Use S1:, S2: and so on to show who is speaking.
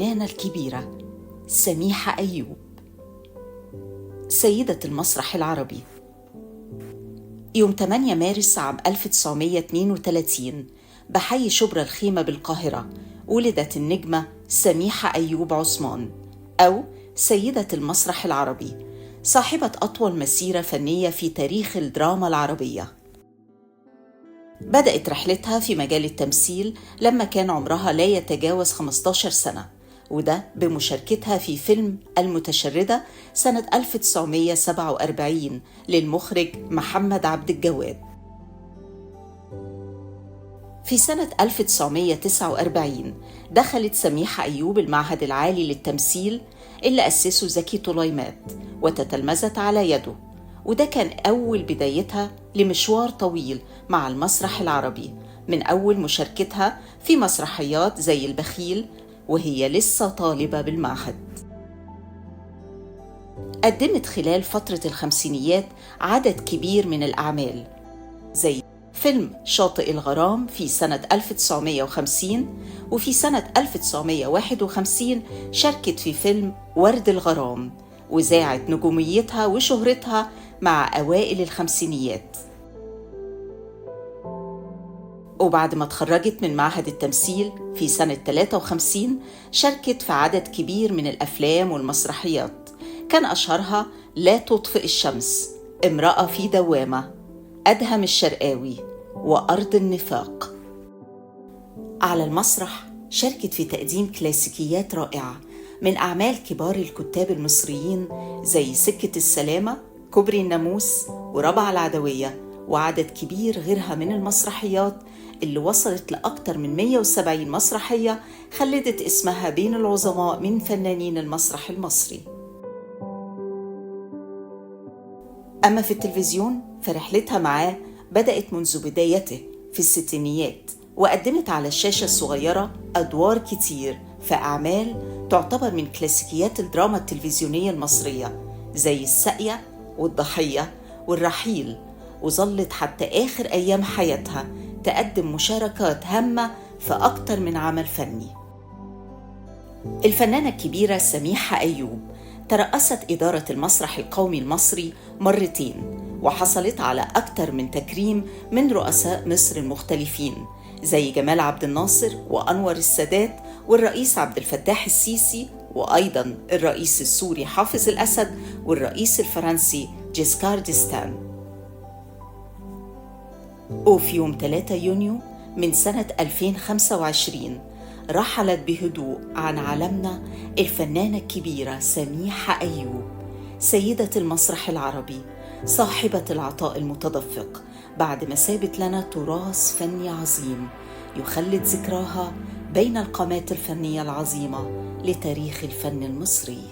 S1: الفنانة الكبيرة سميحة أيوب، سيدة المسرح العربي. يوم 8 مارس عام 1932 بحي شبرا الخيمة بالقاهرة ولدت النجمة سميحة أيوب عثمان، أو سيدة المسرح العربي، صاحبة أطول مسيرة فنية في تاريخ الدراما العربية. بدأت رحلتها في مجال التمثيل لما كان عمرها لا يتجاوز 15 سنة، وده بمشاركتها في فيلم المتشردة سنة 1947 للمخرج محمد عبد الجواد. في سنة 1949 دخلت سميحة أيوب المعهد العالي للتمثيل اللي أسسه زكي طليمات وتتلمذت على يده، وده كان أول بدايتها لمشوار طويل مع المسرح العربي، من أول مشاركتها في مسرحيات زي البخيل وهي لسه طالبة بالمعهد. قدمت خلال فترة الخمسينيات عدد كبير من الأعمال زي فيلم شاطئ الغرام في سنة 1950، وفي سنة 1951 شاركت في فيلم ورد الغرام، وزاعت نجوميتها وشهرتها مع أوائل الخمسينيات. وبعد ما اتخرجت من معهد التمثيل في سنة 53 شاركت في عدد كبير من الأفلام والمسرحيات، كان أشهرها لا تطفئ الشمس، امرأة في دوامة، أدهم الشرقاوي، وأرض النفاق. على المسرح شاركت في تقديم كلاسيكيات رائعة من أعمال كبار الكتاب المصريين زي سكة السلامة، كوبري الناموس، وربع العدوية، وعدد كبير غيرها من المسرحيات اللي وصلت لأكثر من 170 مسرحية خلدت اسمها بين العظماء من فنانين المسرح المصري. أما في التلفزيون فرحلتها معاه بدأت منذ بدايته في الستينيات، وقدمت على الشاشة الصغيرة أدوار كتير في أعمال تعتبر من كلاسيكيات الدراما التلفزيونية المصرية زي الساقية والضحية والرحيل، وظلت حتى آخر أيام حياتها تقدم مشاركات هامة في أكتر من عمل فني. الفنانة الكبيرة سميحة أيوب ترأست إدارة المسرح القومي المصري مرتين، وحصلت على أكثر من تكريم من رؤساء مصر المختلفين زي جمال عبد الناصر وأنور السادات والرئيس عبد الفتاح السيسي، وأيضاً الرئيس السوري حافظ الأسد والرئيس الفرنسي جيسكار ديستان. وفي يوم 3 يونيو من سنة 2025 رحلت بهدوء عن عالمنا الفنانة الكبيرة سميحة أيوب، سيدة المسرح العربي، صاحبة العطاء المتدفق، بعد ما سابت لنا تراث فني عظيم يخلد ذكراها بين القامات الفنية العظيمة لتاريخ الفن المصري.